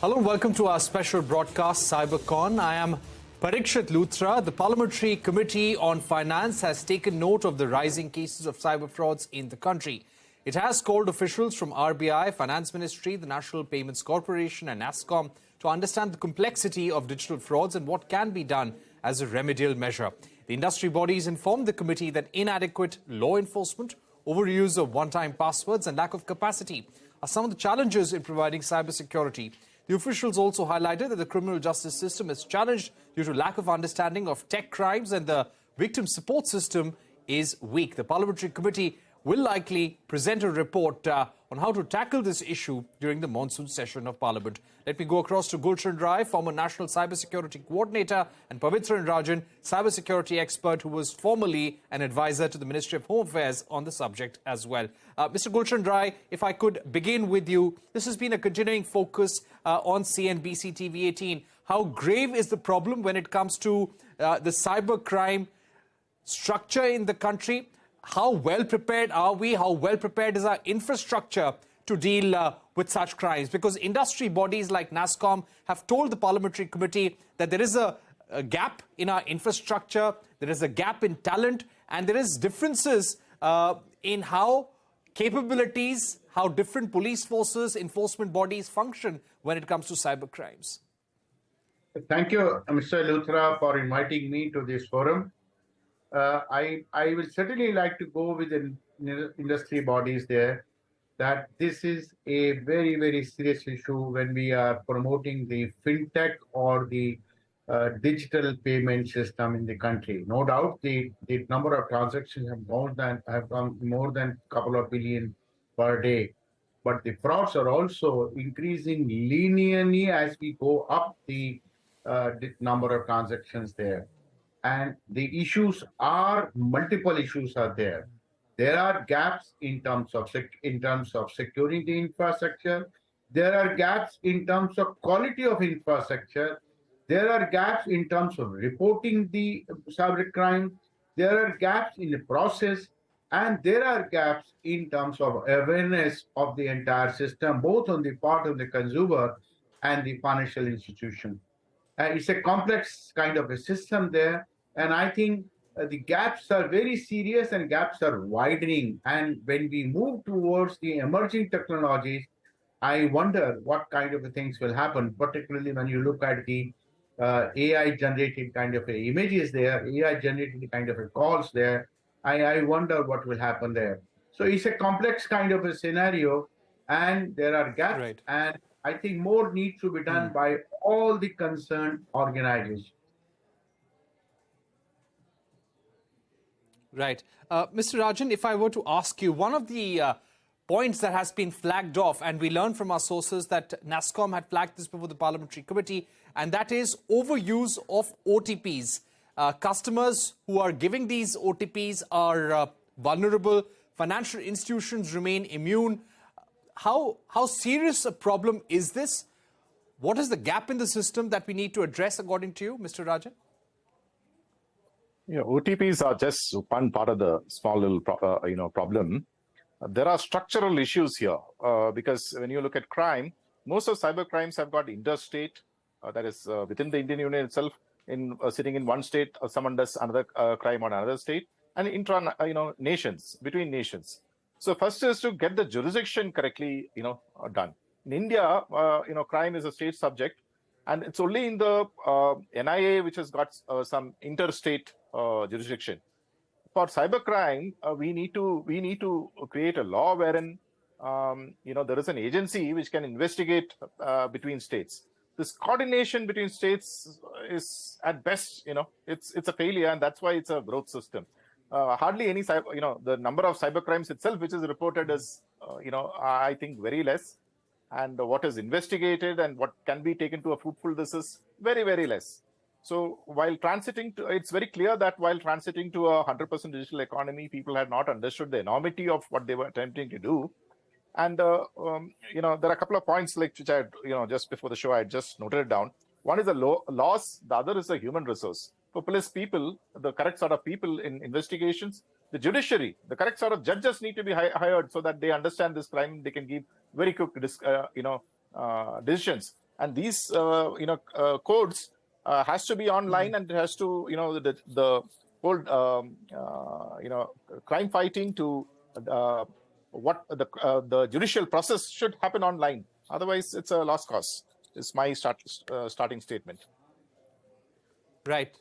Hello and welcome to our special broadcast, CyberCon. I am Parikshit Luthra. The Parliamentary Committee on Finance has taken note of the rising cases of cyber frauds in the country. It has called officials from RBI, Finance Ministry, the National Payments Corporation and NASSCOM to understand the complexity of digital frauds and what can be done as a remedial measure. The industry bodies informed the committee that inadequate law enforcement, overuse of one-time passwords and lack of capacity are some of the challenges in providing cybersecurity. The officials also highlighted that the criminal justice system is challenged due to lack of understanding of tech crimes and the victim support system is weak. The Parliamentary Committee will likely present a report on how to tackle this issue during the monsoon session of Parliament. Let me go across to Gulshan, former National Cybersecurity Coordinator, and Pavithran, Rajan, cybersecurity expert who was formerly an advisor to the Ministry of Home Affairs on the subject as well. Mr. Gulshan, if I could begin with you, this has been a continuing focus on CNBC-TV18. How grave is the problem when it comes to the cybercrime structure in the country? How well prepared are we? How well prepared is our infrastructure to deal with such crimes? Because industry bodies like NASSCOM have told the Parliamentary Committee that there is a gap in our infrastructure, there is a gap in talent, and there is differences in how capabilities, how different police forces, enforcement bodies function when it comes to cyber crimes. Thank you, Mr. Luthra, for inviting me to this forum. I will certainly like to go with the industry bodies there that this is a very, very serious issue when we are promoting the fintech or the digital payment system in the country. No doubt, the number of transactions have gone more than a couple of billion per day, but the frauds are also increasing linearly as we go up the number of transactions there. And the issues are multiple issues are there. There are gaps in terms of securing the infrastructure. There are gaps in terms of quality of infrastructure. There are gaps in terms of reporting the cyber crime. There are gaps in the process, and there are gaps in terms of awareness of the entire system, both on the part of the consumer and the financial institution. It's a complex kind of a system there. And I think the gaps are very serious and gaps are widening. And when we move towards the emerging technologies, I wonder what kind of things will happen, particularly when you look at the AI-generated kind of images there, AI-generated kind of calls there. I wonder what will happen there. So it's a complex kind of a scenario, and there are gaps. Right. And I think more needs to be done by all the concerned organizations. Right. Mr. Rajan, if I were to ask you, one of the points that has been flagged off, and we learned from our sources that NASSCOM had flagged this before the Parliamentary Committee, and that is overuse of OTPs. Customers who are giving these OTPs are vulnerable. Financial institutions remain immune. How serious a problem is this? What is the gap in the system that we need to address, according to you, Mr. Rajan? Yeah, OTPs are just one part of the small little problem. There are structural issues here because when you look at crime, most of cyber crimes have got interstate, that is within the Indian Union itself, sitting in one state, someone does another crime on another state, and intra nations, between nations. So first is to get the jurisdiction correctly done. In India, crime is a state subject, and it's only in the NIA which has got some interstate jurisdiction. For cybercrime, we need to create a law wherein there is an agency which can investigate between states. This coordination between states is at best, it's a failure, and that's why it's a growth system. Hardly any the number of cybercrimes itself which is reported is I think very less, and what is investigated and what can be taken to a fruitful, this is very, very less. So while transiting to, it's very clear that while transiting to a 100% digital economy, people had not understood the enormity of what they were attempting to do. And, there are a couple of points which I, just before the show, I just noted it down. One is the loss, the other is the human resource. For police people, the correct sort of people in investigations, the judiciary, the correct sort of judges need to be hired so that they understand this crime, they can give very quick, decisions. And these, codes has to be online, and it has to, the whole, crime fighting to what the judicial process should happen online. Otherwise, it's a lost cause. Is my starting statement. Right.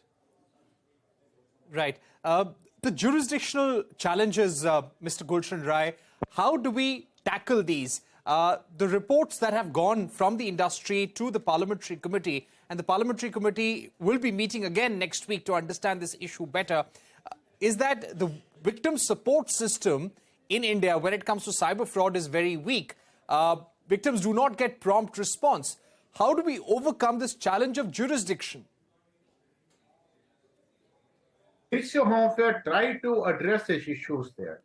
Right. The jurisdictional challenges, Mr. Gulshan Roy, how do we tackle these? The reports that have gone from the industry to the parliamentary committee, and the parliamentary committee will be meeting again next week to understand this issue better, is that the victim support system in India when it comes to cyber fraud is very weak. Victims do not get prompt response. How do we overcome this challenge of jurisdiction? Ministry of Home Affairs tried to address these issues there.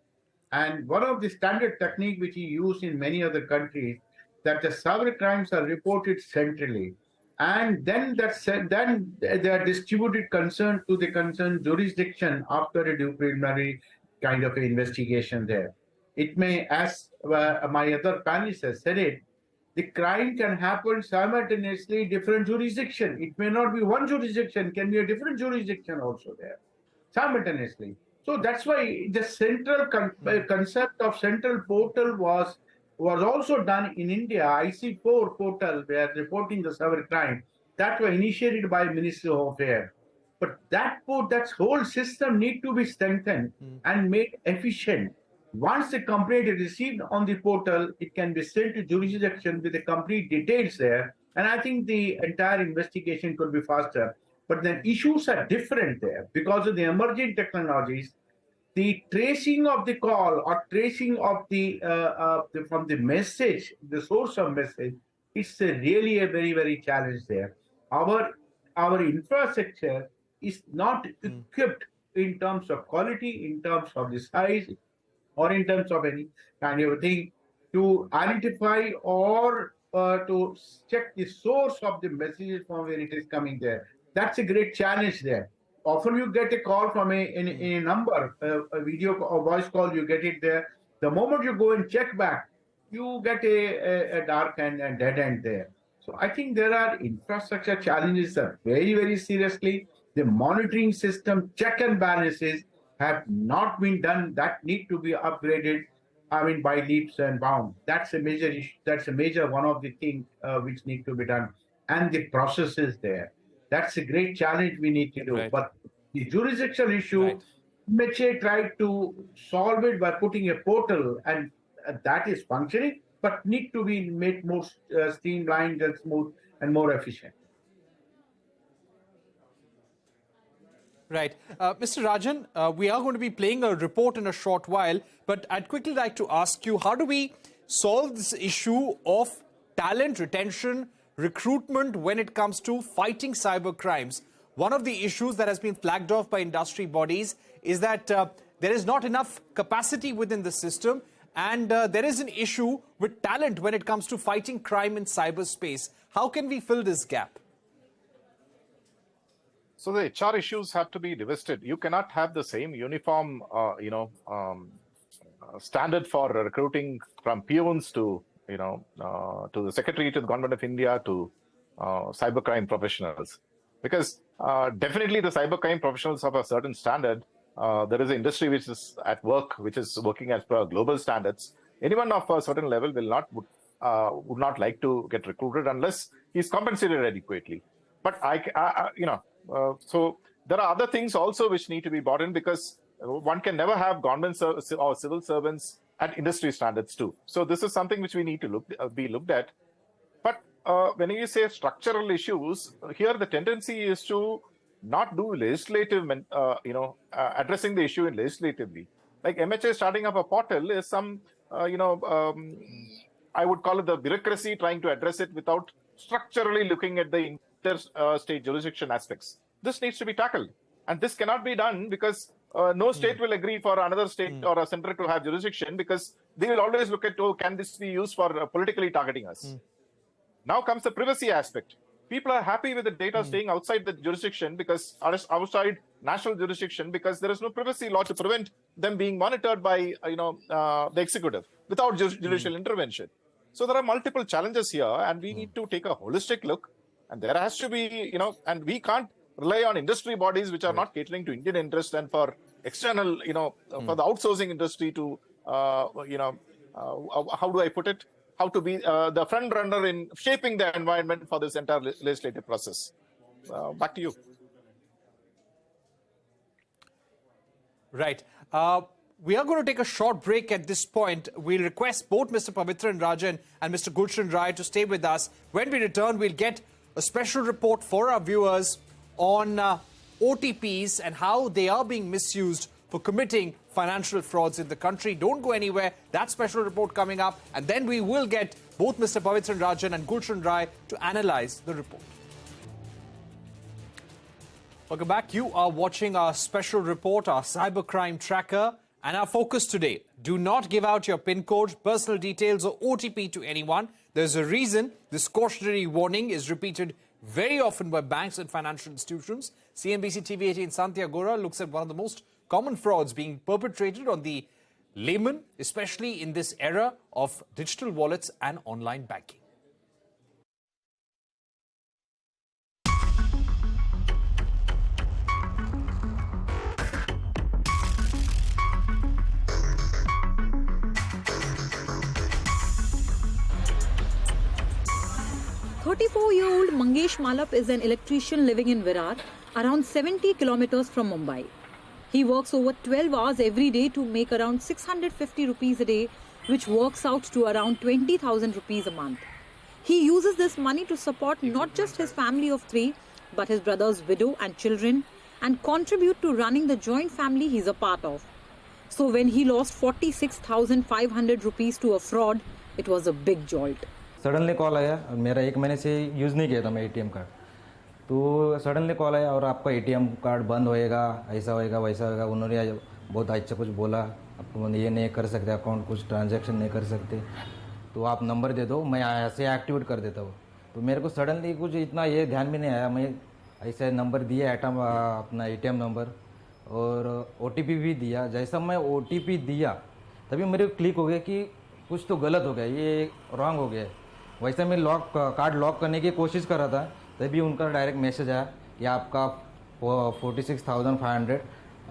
And one of the standard technique which he used in many other countries, that the cyber crimes are reported centrally. And then they are distributed concern to the concerned jurisdiction after a due preliminary kind of investigation there. It may, as my other panelists have said it, the crime can happen simultaneously in different jurisdiction. It may not be one jurisdiction, can be a different jurisdiction also there, simultaneously. So that's why the central concept of central portal was also done in India. IC4 portal, where reporting the cyber crime, that was initiated by Ministry of Affairs. But that whole system need to be strengthened and made efficient. Once the complaint is received on the portal, it can be sent to jurisdiction with the complete details there. And I think the entire investigation could be faster. But the issues are different there because of the emerging technologies. The tracing of the call or tracing of from the message, the source of message, it's really a very, very challenge there. Our infrastructure is not equipped in terms of quality, in terms of the size, or in terms of any kind of thing to identify or to check the source of the messages from where it is coming there. That's a great challenge there. Often you get a call from a number, a video or voice call, you get it there. The moment you go and check back, you get a dark and dead end there. So I think there are infrastructure challenges that very, very seriously. The monitoring system, check and balances have not been done. That need to be upgraded, by leaps and bounds. That's a major issue. That's a major one of the things which need to be done. And the processes there. That's a great challenge we need to do. Right. But the jurisdictional issue, Right. MHA tried to solve it by putting a portal, and that is functioning, but need to be made more streamlined and smooth and more efficient. Right. Mr. Rajan, we are going to be playing a report in a short while, but I'd quickly like to ask you, how do we solve this issue of talent retention, recruitment when it comes to fighting cyber crimes? One of the issues that has been flagged off by industry bodies is that there is not enough capacity within the system, and there is an issue with talent when it comes to fighting crime in cyberspace. How can we fill this gap? So the HR issues have to be divested. You cannot have the same uniform, standard for recruiting from peons to the Secretary to the Government of India to cybercrime professionals, because definitely the cybercrime professionals have a certain standard. There is an industry which is at work, which is working as per global standards. Anyone of a certain level would not like to get recruited unless he's compensated adequately. But so there are other things also which need to be brought in, because one can never have government or civil servants at industry standards too. So this is something which we need to be looked at. But when you say structural issues, here the tendency is to not do legislative, addressing the issue legislatively. Like MHA starting up a portal is some, I would call it the bureaucracy trying to address it without structurally looking at the interstate jurisdiction aspects. This needs to be tackled. And this cannot be done because no state will agree for another state or a center to have jurisdiction, because they will always look at, can this be used for politically targeting us? Now comes the privacy aspect. People are happy with the data staying outside the jurisdiction, because outside national jurisdiction, because there is no privacy law to prevent them being monitored by the executive without judicial intervention. So there are multiple challenges here, and we need to take a holistic look. And there has to be, and we can't rely on industry bodies which are not catering to Indian interest and for external, for the outsourcing industry to, how do I put it? How to be the front runner in shaping the environment for this entire legislative process. Back to you. Right. We are going to take a short break at this point. We'll request both Mr. Pavithran Rajan and Mr. Gulshan Roy to stay with us. When we return, we'll get a special report for our viewers on OTPs and how they are being misused for committing financial frauds in the country. Don't go anywhere. That special report coming up. And then we will get both Mr. Pavithran Rajan and Gulshan Roy to analyze the report. Welcome back. You are watching our special report, our cybercrime tracker. And our focus today, do not give out your PIN code, personal details or OTP to anyone. There's a reason this cautionary warning is repeated very often by banks and financial institutions. CNBC-TV18 Saugata Roy looks at one of the most common frauds being perpetrated on the layman, especially in this era of digital wallets and online banking. "34-year-old Mangesh Malap is an electrician living in Virar, around 70 kilometers from Mumbai. He works over 12 hours every day to make around 650 rupees a day, which works out to around 20,000 rupees a month. He uses this money to support not just his family of 3, but his brother's widow and children, and contribute to running the joint family he's a part of. So when he lost 46,500 rupees to a fraud, it was a big jolt. Suddenly call आया और मेरा 1 महीने से use नहीं किया था मैं ATM card, तो सडनली कॉल आया और आपका एटीएम कार्ड बंद होएगा, ऐसा होएगा वैसा होएगा. उन्होंने बहुत अच्छा कुछ बोला, आपको ये नहीं कर सकते, अकाउंट कुछ ट्रांजैक्शन नहीं कर सकते, तो आप नंबर दे दो, मैं ऐसे एक्टिवेट कर देता हूँ. तो मेरे को सडनली कुछ इतना ये ध्यान में नहीं आया. मैं ऐसे नंबर दिया अपना एटीएम नंबर और OTP भी दिया. जैसा मैं OTP दिया तभी मेरे को क्लिक हो गया कि कुछ तो गलत हो गया, ये रॉन्ग हो गया. वैसे मैं कार्ड लॉक करने की कोशिश कर रहा था, तभी उनका डायरेक्ट मैसेज आया कि आपका 46,500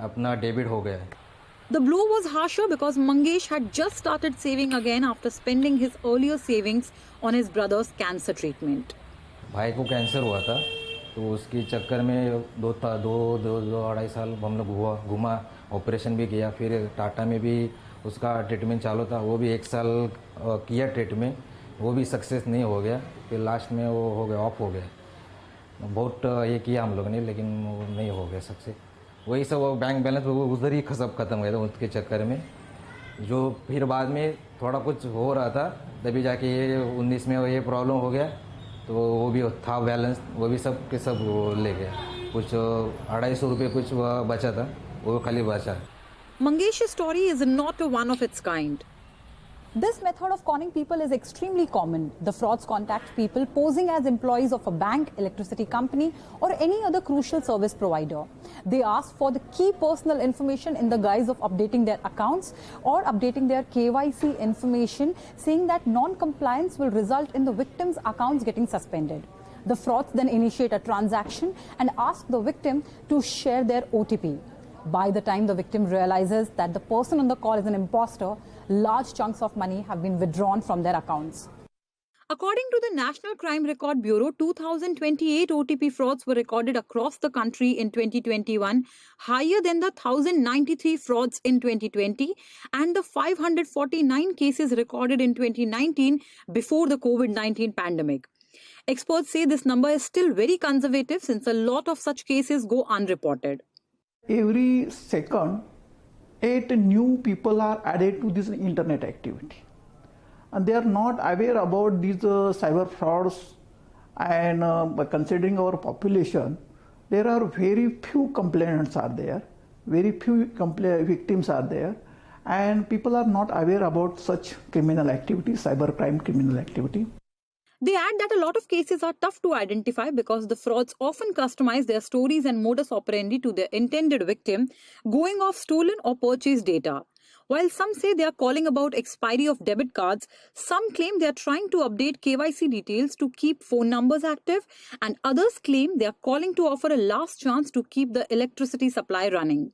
अपना डेबिट हो गया है. The blow was harsher because Mangesh had just started saving again after spending his earlier savings on his brother's cancer treatment. भाई को कैंसर हुआ था, तो उसके चक्कर में दो अढ़ाई साल हम लोग घूमा, ऑपरेशन भी किया, फिर टाटा में भी उसका ट्रीटमेंट चालू था, वो भी 1 साल किया ट्रीटमेंट, वो भी सक्सेस नहीं हो गया. फिर लास्ट में वो हो गया, ऑफ हो गया. बहुत ये किया हम लोग ने, लेकिन वो नहीं हो गया सक्सेस. वही सब वो बैंक बैलेंस वो उधर ही ख़त्म गया था उसके चक्कर में. जो फिर बाद में थोड़ा कुछ हो रहा था, तभी जाके ये 19 में ये प्रॉब्लम हो गया, तो वो भी था बैलेंस, वो भी सब के सब ले गया. कुछ 250 रुपये कुछ बचा था, वो खाली बचा. Mangesh's story is not a one of its kind. This method of conning people is extremely common. The frauds contact people posing as employees of a bank, electricity company, or any other crucial service provider. They ask for the key personal information in the guise of updating their accounts or updating their KYC information, saying that non-compliance will result in the victim's accounts getting suspended. The frauds then initiate a transaction and ask the victim to share their OTP. By the time the victim realizes that the person on the call is an imposter, large chunks of money have been withdrawn from their accounts. According to the National Crime Record Bureau, 2,028 OTP frauds were recorded across the country in 2021, higher than the 1,093 frauds in 2020 and the 549 cases recorded in 2019 before the COVID-19 pandemic. Experts say this number is still very conservative since a lot of such cases go unreported. Every second, 8 new people are added to this internet activity, and they are not aware about these cyber frauds. And by considering our population, there are very few complainants are there, very few victims are there, and people are not aware about such criminal activity, cybercrime criminal activity. They add that a lot of cases are tough to identify because the frauds often customize their stories and modus operandi to their intended victim, going off stolen or purchased data. While some say they are calling about expiry of debit cards, some claim they are trying to update KYC details to keep phone numbers active, and others claim they are calling to offer a last chance to keep the electricity supply running.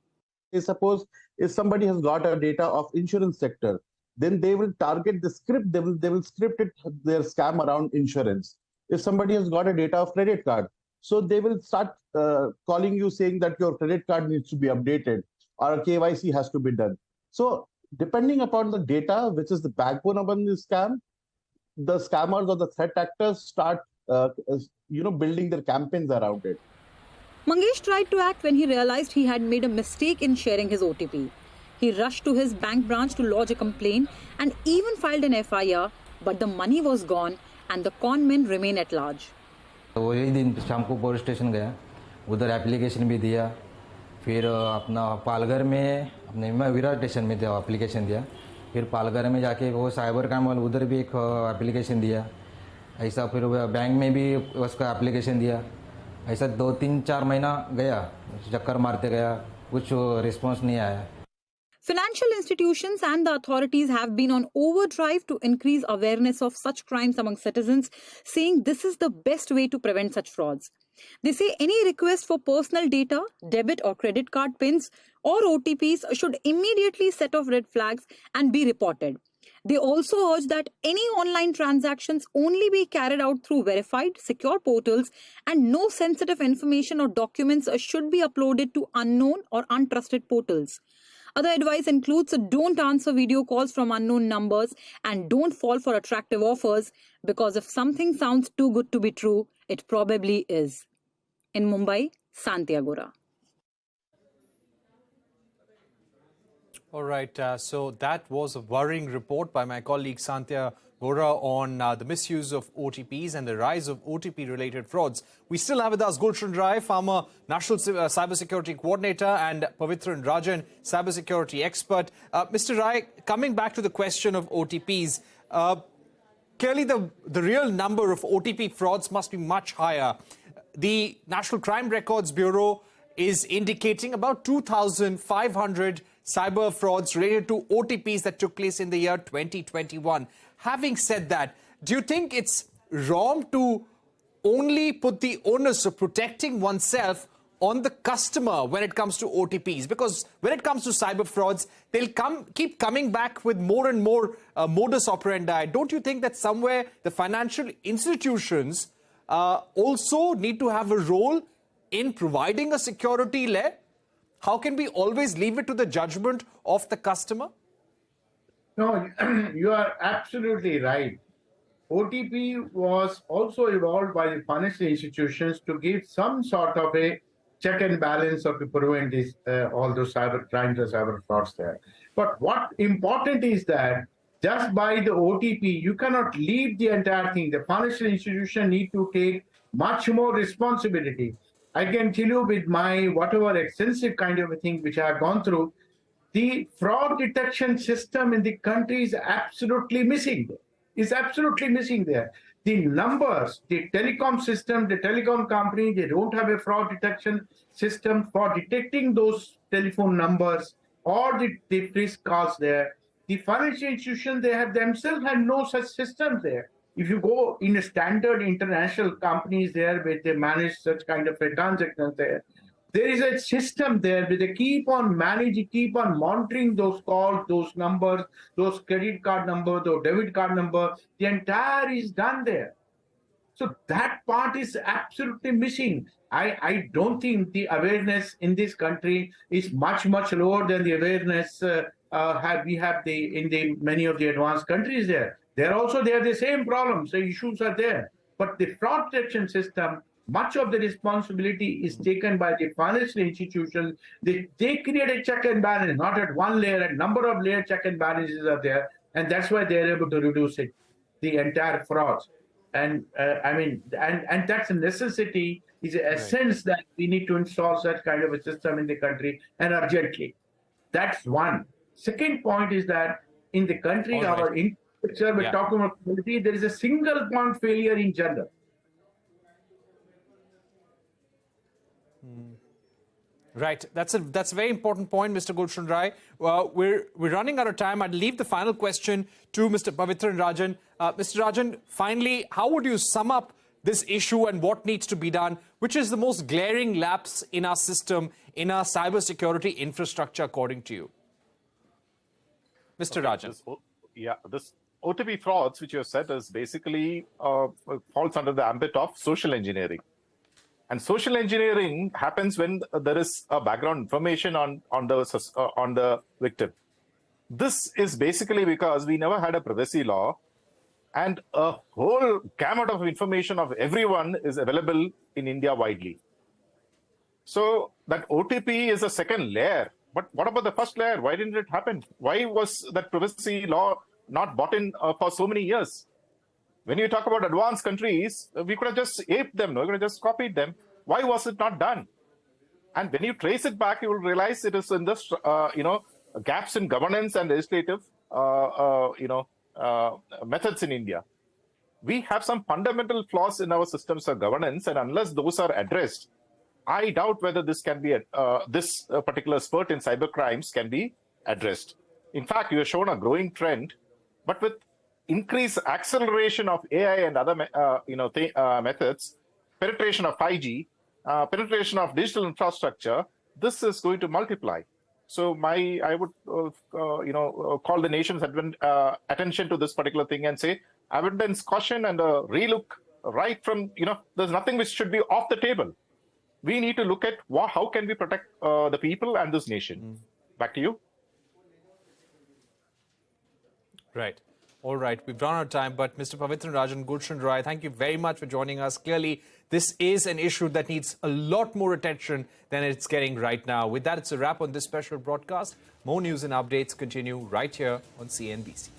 Suppose if somebody has got a data of insurance sector, then they will target the script, they will script it, their scam around insurance. If somebody has got a data of credit card, so they will start calling you saying that your credit card needs to be updated or a KYC has to be done. So depending upon the data, which is the backbone of the scam, the scammers or the threat actors start building their campaigns around it. Mangesh tried to act when he realized he had made a mistake in sharing his OTP. He rushed to his bank branch to lodge a complaint and even filed an FIR, but the money was gone and the con men remain at large. वही दिन शाम को police station गया, उधर application भी दिया, फिर अपना पालघर में अपने विराट स्टेशन में दिया एप्लीकेशन दिया, फिर पालघर में जाके वो साइबर क्राइम वाले उधर भी एक एप्लीकेशन दिया, ऐसा फिर बैंक में भी उसका एप्लीकेशन दिया, ऐसा 2-3-4 महीना गया, चक्कर मारते गया, कुछ रिस्पॉन्स नहीं आया. Financial institutions and the authorities have been on overdrive to increase awareness of such crimes among citizens, saying this is the best way to prevent such frauds. They say any request for personal data, debit or credit card pins or OTPs should immediately set off red flags and be reported. They also urge that any online transactions only be carried out through verified, secure portals, and no sensitive information or documents should be uploaded to unknown or untrusted portals. Other advice includes don't answer video calls from unknown numbers and don't fall for attractive offers, because if something sounds too good to be true, it probably is. In Mumbai, Santiagora. All right, so that was a worrying report by my colleague Santia Gora on the misuse of OTPs and the rise of OTP-related frauds. We still have with us Gulshan Rai, former National Cybersecurity Coordinator, and Pavithran Rajan, cybersecurity expert. Mr. Rai, coming back to the question of OTPs, clearly the real number of OTP frauds must be much higher. The National Crime Records Bureau is indicating about 2,500 cyber frauds related to OTPs that took place in the year 2021. Having said that, do you think it's wrong to only put the onus of protecting oneself on the customer when it comes to OTPs? Because when it comes to cyber frauds, they'll keep coming back with more and more modus operandi. Don't you think that somewhere the financial institutions also need to have a role in providing a security layer? How can we always leave it to the judgment of the customer? No, you are absolutely right. OTP was also evolved by the financial institutions to give some sort of a check and balance or to prevent this, all those cyber crimes or cyber frauds there. But what important is that just by the OTP, you cannot leave the entire thing. The financial institution need to take much more responsibility. I can tell you with my whatever extensive kind of a thing which I have gone through, the fraud detection system in the country is absolutely missing. It's absolutely missing there. The numbers, the telecom system, the telecom company, they don't have a fraud detection system for detecting those telephone numbers or the risk calls there. The financial institutions, they have themselves had no such system there. If you go in a standard international companies there where they manage such kind of a transactions there is a system there where they keep on managing, keep on monitoring those calls, those numbers, those credit card numbers, those debit card number. The entire is done there. So that part is absolutely missing. I don't think the awareness in this country is much lower than the awareness we have in the many of the advanced countries there. They're also there the same problems, the issues are there. But the fraud detection system, much of the responsibility is taken by the financial institutions. They create a check and balance, not at one layer, a number of layer check and balances are there, and that's why they're able to reduce it, the entire frauds. And and that's a necessity, is an essence that we need to install such kind of a system in the country and urgently. That's one. Second point is that in the country, our infrastructure, we're talking about quality, there is a single point failure in general. Right. That's a very important point, Mr. Gulshan Rai. We're running out of time. I'd leave the final question to Mr. Pavithran Rajan. Mr. Rajan, finally, how would you sum up this issue and what needs to be done? Which is the most glaring lapse in our system, in our cybersecurity infrastructure, according to you? Mr. Rajan. This OTP frauds, which you have said, is basically falls under the ambit of social engineering. And social engineering happens when there is a background information on the victim. This is basically because we never had a privacy law, and a whole gamut of information of everyone is available in India widely. So that OTP is a second layer. But what about the first layer? Why didn't it happen? Why was that privacy law not brought in for so many years? When you talk about advanced countries, we could have just aped them, we could have just copied them. Why was it not done? And when you trace it back, you will realize it is in this, gaps in governance and legislative, methods in India. We have some fundamental flaws in our systems of governance, and unless those are addressed, I doubt whether this can be this particular spurt in cyber crimes can be addressed. In fact, you have shown a growing trend, but with increased acceleration of AI and other methods, penetration of 5G, penetration of digital infrastructure, this is going to multiply. So I would call the nation's attention to this particular thing and say abundance caution and a relook right from, there's nothing which should be off the table. We need to look at how can we protect the people and this nation. Back to you. Right. All right. We've run out of time, but Mr. Pavithran Rajan, Gulshan Rai, thank you very much for joining us. Clearly, this is an issue that needs a lot more attention than it's getting right now. With that, it's a wrap on this special broadcast. More news and updates continue right here on CNBC.